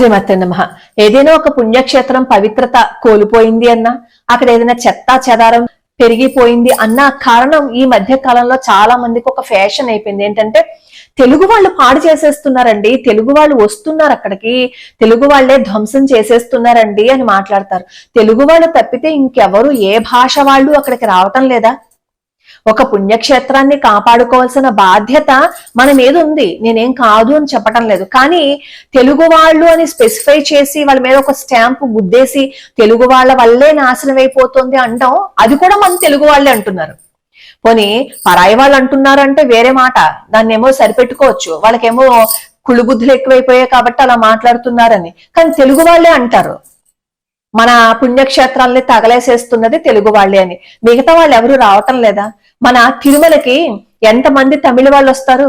శ్రీమతి నమః. ఏదైనా ఒక పుణ్యక్షేత్రం పవిత్రత కోల్పోయింది అన్నా, అక్కడ ఏదైనా చెత్తా చెదారం పెరిగిపోయింది అన్న కారణం ఈ మధ్య కాలంలో చాలా మందికి ఒక ఫ్యాషన్ అయిపోయింది. ఏంటంటే తెలుగు వాళ్ళు పాడు చేసేస్తున్నారండి, తెలుగు వాళ్ళు వస్తున్నారు అక్కడికి, తెలుగు వాళ్లే ధ్వంసం చేసేస్తున్నారండి అని మాట్లాడతారు. తెలుగు వాళ్ళు తప్పితే ఇంకెవరు ఏ భాష వాళ్ళు అక్కడికి రావటం లేదా? ఒక పుణ్యక్షేత్రాన్ని కాపాడుకోవాల్సిన బాధ్యత మన మీద ఉంది, నేనేం కాదు అని చెప్పటం లేదు. కానీ తెలుగు వాళ్ళు అని స్పెసిఫై చేసి వాళ్ళ మీద ఒక స్టాంపు గుద్దేసి తెలుగు వాళ్ళ వల్లే నాశనం అయిపోతుంది అంటాం, అది కూడా మన తెలుగు వాళ్ళే అంటున్నారు. పోనీ పరాయి వాళ్ళు అంటున్నారు అంటే వేరే మాట, దాన్ని ఏమో సరిపెట్టుకోవచ్చు, వాళ్ళకేమో కుళ్ళుబుద్ధులు ఎక్కువైపోయాయి కాబట్టి అలా మాట్లాడుతున్నారని. కానీ తెలుగు వాళ్ళే అంటారు మన పుణ్యక్షేత్రాల్ని తగలేసేస్తున్నది తెలుగు వాళ్ళే అని. మిగతా వాళ్ళు ఎవరు రావటం లేదా? మన తిరుమలకి ఎంతమంది తమిళ వాళ్ళు వస్తారు,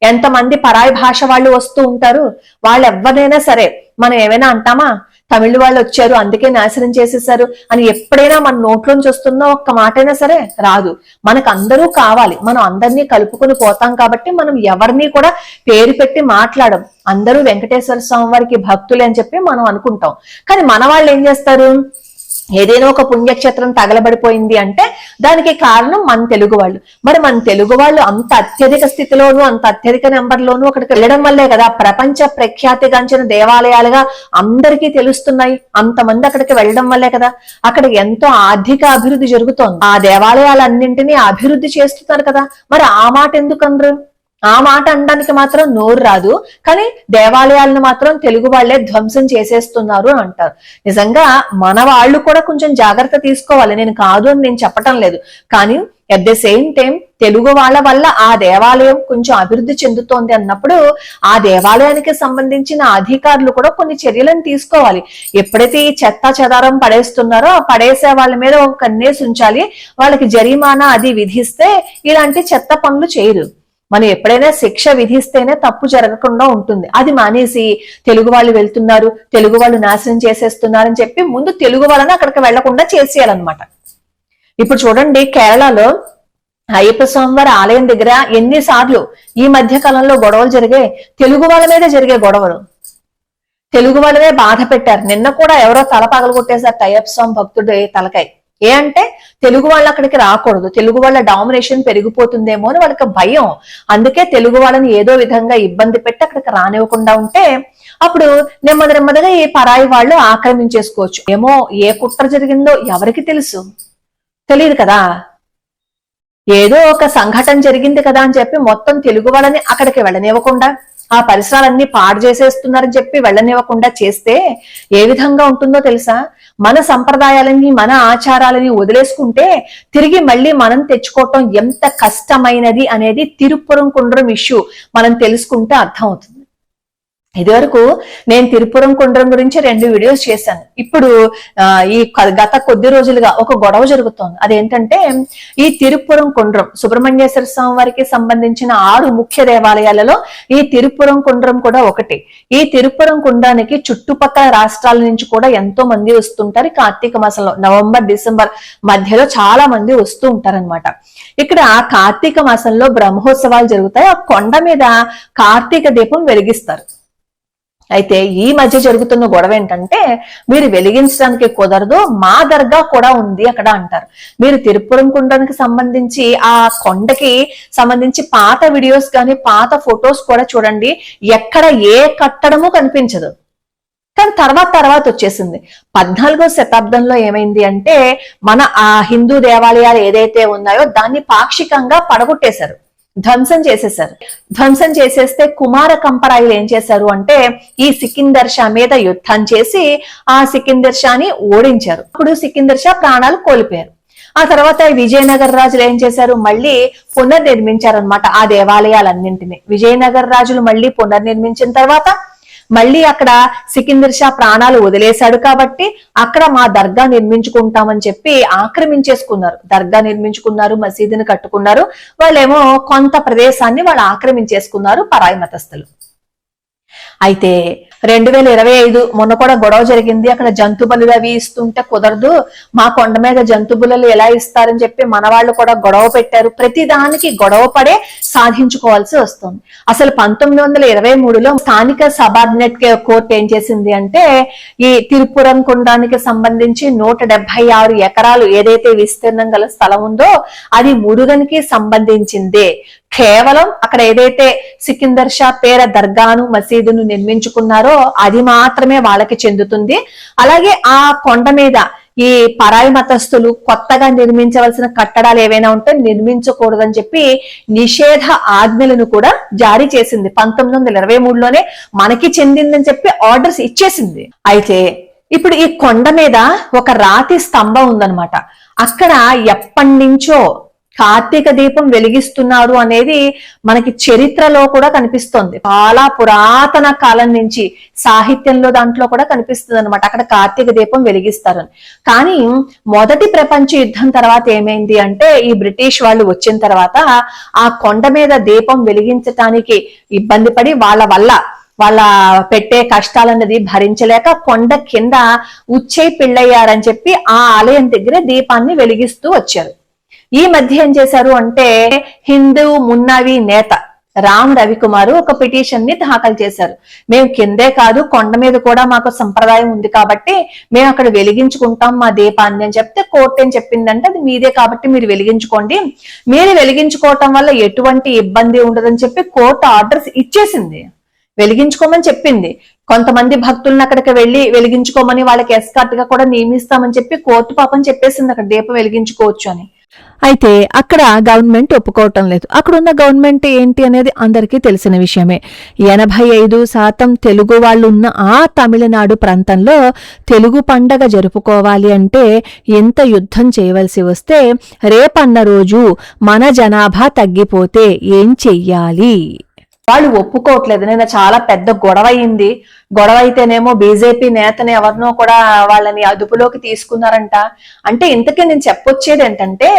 ఎంతమంది పరాయి భాష వాళ్ళు వస్తూ ఉంటారు. వాళ్ళు ఎవరైనా సరే మనం ఏమైనా అంటామా తమిళ వాళ్ళు వచ్చారు అందుకే నాశనం చేసేసారు అని? ఎప్పుడైనా మన నోట్లోంచి వస్తున్న ఒక్క మాటైనా సరే రాదు. మనకు అందరూ కావాలి, మనం అందరినీ కలుపుకుని పోతాం కాబట్టి మనం ఎవరిని కూడా పేరు పెట్టి మాట్లాడం. అందరూ వెంకటేశ్వర స్వామి వారికి భక్తులే అని చెప్పి మనం అనుకుంటాం. కానీ మన వాళ్ళు ఏం చేస్తారు, ఏదైనా ఒక పుణ్యక్షేత్రం తగలబడిపోయింది అంటే దానికి కారణం మన తెలుగు వాళ్ళు. మరి మన తెలుగు వాళ్ళు అంత అత్యధిక స్థితిలోనూ అంత అత్యధిక నెంబర్లోనూ అక్కడికి వెళ్ళడం వల్లే కదా ప్రపంచ ప్రఖ్యాతిగాంచిన దేవాలయాలుగా అందరికీ తెలుస్తున్నాయి. అంతమంది అక్కడికి వెళ్ళడం వల్లే కదా అక్కడ ఎంతో ఆర్థిక అభివృద్ధి జరుగుతోంది. ఆ దేవాలయాలన్నింటినీ అభివృద్ధి చేస్తున్నారు కదా. మరి ఆ మాట ఎందుకు అనరు? ఆ మాట అనడానికి మాత్రం నోరు రాదు, కానీ దేవాలయాలను మాత్రం తెలుగు వాళ్లే ధ్వంసం చేసేస్తున్నారు అని అంటారు. నిజంగా మన వాళ్ళు కూడా కొంచెం జాగ్రత్త తీసుకోవాలి, నేను కాదు అని నేను చెప్పటం లేదు. కానీ at the same time Telugu వాళ్ళ వల్ల ఆ దేవాలయం కొంచెం అభివృద్ధి చెందుతోంది అన్నప్పుడు ఆ దేవాలయానికి సంబంధించిన అధికారులు కూడా కొన్ని చర్యలను తీసుకోవాలి. ఎప్పుడైతే ఈ చెత్త చెదారం పడేస్తున్నారో ఆ పడేసే వాళ్ళ మీద ఒక కన్నేసి ఉంచాలి, వాళ్ళకి జరిమానా అది విధిస్తే ఇలాంటి చెత్త పనులు చేయరు. మనం ఎప్పుడైనా శిక్ష విధిస్తేనే తప్పు జరగకుండా ఉంటుంది. అది మానేసి తెలుగు వాళ్ళు వెళ్తున్నారు, తెలుగు వాళ్ళు నాశనం చేసేస్తున్నారు అని చెప్పి ముందు తెలుగు వాళ్ళని అక్కడికి వెళ్లకుండా చేసేయాలన్నమాట. ఇప్పుడు చూడండి, కేరళలో అయ్యప్ప స్వామి వారి ఆలయం దగ్గర ఎన్నిసార్లు ఈ మధ్య కాలంలో గొడవలు జరిగాయి. తెలుగు వాళ్ళ మీద జరిగే గొడవలు, తెలుగు వాళ్ళనే బాధ పెట్టారు. నిన్న కూడా ఎవరో తల పగలగొట్టేశారు అయ్యప్ప స్వామి భక్తుడు తలకాయ. ఏ అంటే తెలుగు వాళ్ళు అక్కడికి రాకూడదు, తెలుగు వాళ్ళ డామినేషన్ పెరిగిపోతుందేమో అని వాళ్ళకి భయం. అందుకే తెలుగు వాళ్ళని ఏదో విధంగా ఇబ్బంది పెట్టి అక్కడికి రానివ్వకుండా ఉంటే అప్పుడు నెమ్మది నెమ్మదిగా ఈ పరాయి వాళ్ళు ఆక్రమించేసుకోవచ్చు. ఏమో ఏ కుట్ర జరిగిందో ఎవరికి తెలుసు, తెలియదు కదా. ఏదో ఒక సంఘటన జరిగింది కదా అని చెప్పి మొత్తం తెలుగు వాళ్ళని అక్కడికి వెళ్ళనివ్వకుండా ఆ పరిసరాలన్నీ పాడు చేసేస్తున్నారని చెప్పి వెళ్ళనివ్వకుండా చేస్తే ఏ విధంగా ఉంటుందో తెలుసా? మన సంప్రదాయాలని మన ఆచారాలని వదిలేసుకుంటే తిరిగి మళ్ళీ మనం తెచ్చుకోవటం ఎంత కష్టమైనది అనేది తిరుపురం కుండ్రం ఇష్యూ మనం తెలుసుకుంటే అర్థమవుతుంది. ఇదివరకు నేను తిరుపురం కుండ్రం గురించి 2 వీడియోస్ చేశాను. ఇప్పుడు ఈ గత కొద్ది రోజులుగా ఒక గొడవ జరుగుతోంది. అదేంటంటే ఈ తిరుపురం కుండ్రం సుబ్రహ్మణ్యేశ్వర స్వామి వారికి సంబంధించిన 6 ముఖ్య దేవాలయాలలో ఈ తిరుపురం కుండ్రం కూడా ఒకటి. ఈ తిరుపురం కుండ్రానికి చుట్టుపక్కల రాష్ట్రాల నుంచి కూడా ఎంతో మంది వస్తుంటారు. కార్తీక మాసంలో నవంబర్ డిసెంబర్ మధ్యలో చాలా మంది వస్తూ ఉంటారనమాట. ఇక్కడ కార్తీక మాసంలో బ్రహ్మోత్సవాలు జరుగుతాయి. ఆ కొండ మీద కార్తీక దీపం వెలిగిస్తారు. అయితే ఈ మధ్య జరుగుతున్న గొడవ ఏంటంటే మీరు వెలిగించడానికి కుదరదు, మా దర్గా కూడా ఉంది అక్కడ అంటారు. మీరు తిరుపురం కుండానికి సంబంధించి ఆ కొండకి సంబంధించి పాత వీడియోస్ కానీ పాత ఫొటోస్ కూడా చూడండి, ఎక్కడ ఏ కట్టడము కనిపించదు. కానీ తర్వాత వచ్చేసింది. 14వ శతాబ్దంలో ఏమైంది అంటే మన ఆ హిందూ దేవాలయాలు ఏదైతే ఉన్నాయో దాన్ని పాక్షికంగా పడగొట్టేశారు, ధ్వంసం చేసేశారు. ధ్వంసం చేసేస్తే కుమార కంపరాయులు ఏం చేశారు అంటే ఈ సికిందర్ షా మీద యుద్ధం చేసి ఆ సికిందర్ షాని ఓడించారు. అప్పుడు సికిందర్ షా ప్రాణాలు కోల్పోయారు. ఆ తర్వాత విజయనగర రాజులు ఏం చేశారు, మళ్ళీ పునర్నిర్మించారు అనమాట ఆ దేవాలయాలన్నింటినీ. విజయనగర రాజులు మళ్ళీ పునర్నిర్మించిన తర్వాత మళ్ళీ అక్కడ సికిందర్ షా ప్రాణాలు వదిలేశాడు కాబట్టి అక్కడ మా దర్గా నిర్మించుకుంటామని చెప్పి ఆక్రమించేసుకున్నారు. దర్గా నిర్మించుకున్నారు, మసీదుని కట్టుకున్నారు. వాళ్ళేమో కొంత ప్రదేశాన్ని వాళ్ళు ఆక్రమించేసుకున్నారు పరాయి మతస్థులు. అయితే 2025 మొన్న కూడా గొడవ జరిగింది. అక్కడ జంతు బలులు అవి ఇస్తుంటే కుదరదు, మా కొండ మీద జంతు బలులు ఎలా ఇస్తారని చెప్పి మన వాళ్ళు కూడా గొడవ పెట్టారు. ప్రతి దానికి గొడవ పడే సాధించుకోవాల్సి వస్తుంది. అసలు 1923లో స్థానిక సబార్డినేట్ కోర్టు ఏం చేసింది అంటే, ఈ తిరుపురం కుండానికి సంబంధించి 176 ఎకరాలు ఏదైతే విస్తీర్ణం గల స్థలం ఉందో అది మురుగన్కి సంబంధించిందే. కేవలం అక్కడ ఏదైతే సికిందర్ షా పేర దర్గాను మసీదును నిర్మించుకున్నారో అది మాత్రమే వాళ్ళకి చెందుతుంది. అలాగే ఆ కొండ మీద ఈ పరాయి మతస్థులు కొత్తగా నిర్మించవలసిన కట్టడాలు ఏవైనా ఉంటే నిర్మించకూడదని చెప్పి నిషేధ ఆజ్ఞలను కూడా జారీ చేసింది. 1923లోనే మనకి చెందిందని చెప్పి ఆర్డర్స్ ఇచ్చేసింది. అయితే ఇప్పుడు ఈ కొండ మీద ఒక రాతి స్తంభం ఉందన్నమాట. అక్కడ ఎప్పటి నుంచో కార్తీక దీపం వెలిగిస్తున్నారు అనేది మనకి చరిత్రలో కూడా కనిపిస్తోంది. చాలా పురాతన కాలం నుంచి సాహిత్యంలో దాంట్లో కూడా కనిపిస్తుంది అనమాట, అక్కడ కార్తీక దీపం వెలిగిస్తారని. కానీ మొదటి ప్రపంచ యుద్ధం తర్వాత ఏమైంది అంటే, ఈ బ్రిటిష్ వాళ్ళు వచ్చిన తర్వాత ఆ కొండ మీద దీపం వెలిగించటానికి ఇబ్బంది పడి వాళ్ళ పెట్టే కష్టాలన్నది భరించలేక కొండ కింద ఉచ్చై పిళ్ళయ్యారని చెప్పి ఆ ఆలయం దగ్గర దీపాన్ని వెలిగిస్తూ వచ్చారు. ఈ మధ్య ఏం చేశారు అంటే, హిందూ మున్నావి నేత రామ్ రవికుమార్ ఒక పిటిషన్ ని దాఖలు చేశారు. మేము కిందే కాదు కొండ మీద కూడా మాకు సంప్రదాయం ఉంది కాబట్టి మేము అక్కడ వెలిగించుకుంటాం మా దీపాన్ని అని చెప్తే, కోర్టు ఏం చెప్పిందంటే, అది మీదే కాబట్టి మీరు వెలిగించుకోండి, మీరు వెలిగించుకోవటం వల్ల ఎటువంటి ఇబ్బంది ఉండదని చెప్పి కోర్టు ఆర్డర్స్ ఇచ్చేసింది. వెలిగించుకోమని చెప్పింది. కొంతమంది భక్తులను అక్కడికి వెళ్లి వెలిగించుకోమని వాళ్ళకి ఎస్కార్ట్ గా కూడా నియమిస్తామని చెప్పి కోర్టు పాపం చెప్పేసింది అక్కడ దీపం వెలిగించుకోవచ్చు అని. అయితే అక్కడ గవర్నమెంట్ ఒప్పుకోవటం లేదు. అక్కడ ఉన్న గవర్నమెంట్ ఏంటి అనేది అందరికీ తెలిసిన విషయమే. 85% తెలుగు వాళ్ళు ఉన్న ఆ తమిళనాడు ప్రాంతంలో తెలుగు పండగ జరుపుకోవాలి అంటే ఎంత యుద్ధం చేయవలసి వస్తే, రేపన్న రోజు మన జనాభా తగ్గిపోతే ఏం చెయ్యాలి? వాళ్ళు ఒప్పుకోవట్లేదు. నేను చాలా పెద్ద గొడవ అయింది. గొడవ అయితేనేమో బీజేపీ నేతని ఎవరినో కూడా వాళ్ళని అదుపులోకి తీసుకున్నారంట. అంటే ఇంతకీ నేను చెప్పొచ్చేది ఏంటంటే,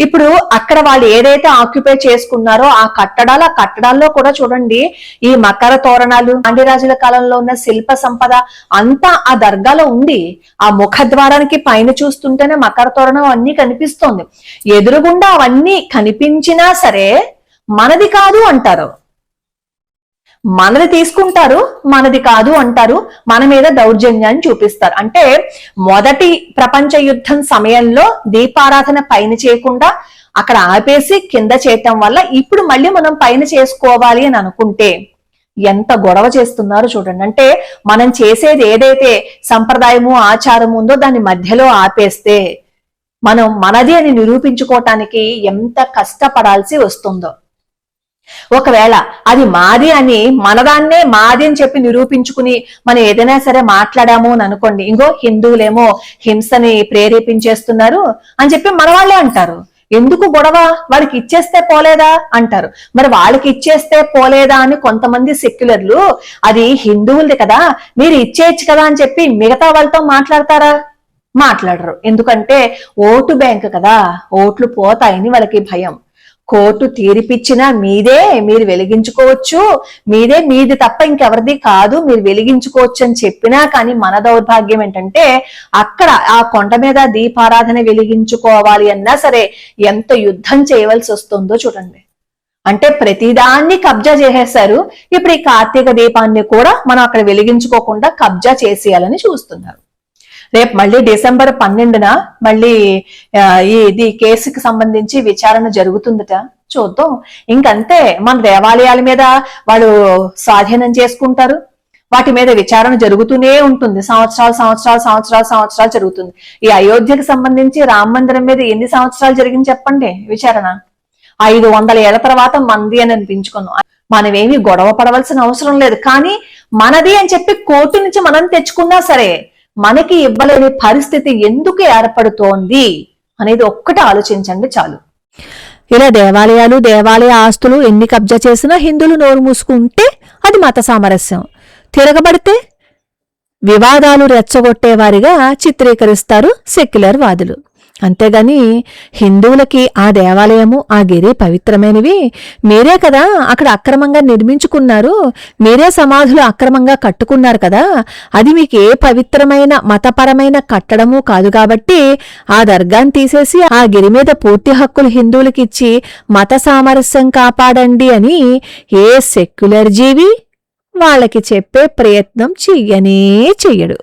ఇప్పుడు అక్కడ వాళ్ళు ఏదైతే ఆక్యుపై చేసుకున్నారో ఆ కట్టడాల్లో కూడా చూడండి, ఈ మకర తోరణాలు, పాండ్యరాజుల కాలంలో ఉన్న శిల్ప సంపద అంతా ఆ దర్గాలో ఉంది. ఆ ముఖద్వారానికి పైన చూస్తుంటేనే మకర తోరణం అన్ని కనిపిస్తోంది. ఎదురుగుండా అవన్నీ కనిపించినా సరే మనది కాదు అంటారు, మనది తీసుకుంటారు, మనది కాదు అంటారు, మన మీద దౌర్జన్యాన్ని చూపిస్తారు. అంటే మొదటి ప్రపంచ యుద్ధం సమయంలో దీపారాధన పైన చేయకుండా అక్కడ ఆపేసి కింద చేయటం వల్ల ఇప్పుడు మళ్ళీ మనం పైన చేసుకోవాలి అని అనుకుంటే ఎంత గొడవ చేస్తున్నారు చూడండి. అంటే మనం చేసేది ఏదైతే సంప్రదాయము ఆచారము ఉందో దాన్ని మధ్యలో ఆపేస్తే మనం మనది అని నిరూపించుకోవటానికి ఎంత కష్టపడాల్సి వస్తుందో. ఒకవేళ అది మాది అని మనదాన్నే మాది అని చెప్పి నిరూపించుకుని మనం ఏదైనా సరే మాట్లాడాము అని అనుకోండి, ఇంకో హిందువులేమో హింసని ప్రేరేపించేస్తున్నారు అని చెప్పి మన వాళ్ళే అంటారు. ఎందుకు గొడవ, వాళ్ళకి ఇచ్చేస్తే పోలేదా అంటారు. మరి వాళ్ళకి ఇచ్చేస్తే పోలేదా అని కొంతమంది సెక్యులర్లు, అది హిందువులది కదా మీరు ఇచ్చేయచ్చు కదా అని చెప్పి మిగతా వాళ్ళతో మాట్లాడతారా? మాట్లాడరు. ఎందుకంటే ఓటు బ్యాంక్ కదా, ఓట్లు పోతాయని వాళ్ళకి భయం. కోర్టు తీర్పిచ్చినా మీదే, మీరు వెలిగించుకోవచ్చు, మీది తప్ప ఇంకెవరిది కాదు, మీరు వెలిగించుకోవచ్చు అని చెప్పినా కానీ మన దౌర్భాగ్యం ఏంటంటే, అక్కడ ఆ కొండ మీద దీపారాధన వెలిగించుకోవాలి అన్నా సరే ఎంత యుద్ధం చేయవలసి వస్తుందో చూడండి. అంటే ప్రతిదాన్ని కబ్జా చేసేశారు. ఇప్పుడు ఈ కార్తీక దీపాన్ని కూడా మనం అక్కడ వెలిగించుకోకుండా కబ్జా చేసేయాలని చూస్తున్నారు. రేపు మళ్ళీ డిసెంబర్ 12న మళ్ళీ ఇది కేసుకి సంబంధించి విచారణ జరుగుతుందట, చూద్దాం. ఇంకంతే, మన దేవాలయాల మీద వాళ్ళు స్వాధీనం చేసుకుంటారు, వాటి మీద విచారణ జరుగుతూనే ఉంటుంది. సంవత్సరాలు జరుగుతుంది. ఈ అయోధ్యకు సంబంధించి రామ మందిరం మీద ఎన్ని సంవత్సరాలు జరిగింది చెప్పండి విచారణ? 500 ఏళ్ల తర్వాత మంది అని అనిపించుకున్నాం. మనమేమి గొడవ పడవలసిన అవసరం లేదు. కానీ మనది అని చెప్పి కోర్టు నుంచి మనం తెచ్చుకున్నా సరే మనకి ఇవ్వలేని పరిస్థితి ఎందుకు ఏర్పడుతోంది అనేది ఒక్కటి ఆలోచించండి చాలు. ఇలా దేవాలయ ఆస్తులు ఎన్ని కబ్జా చేసినా హిందువులు నోరు మూసుకుంటే అది మత సామరస్యం, తిరగబడితే వివాదాలు రెచ్చగొట్టేవారిగా చిత్రీకరిస్తారు సెక్యులర్ వాదులు. అంతేగాని హిందువులకి ఆ దేవాలయము ఆ గిరి పవిత్రమైనవి, మీరే కదా అక్కడ అక్రమంగా నిర్మించుకున్నారు, మీరే సమాధులు అక్రమంగా కట్టుకున్నారు కదా, అది మీకు ఏ పవిత్రమైన మతపరమైన కట్టడము కాదు కాబట్టి ఆ దర్గాను తీసేసి ఆ గిరి మీద పూర్తి హక్కులు హిందువులకిచ్చి మత సామరస్యం కాపాడండి అని ఏ సెక్యులర్ జీవి వాళ్ళకి చెప్పే ప్రయత్నం చెయ్యనే చెయ్యడు.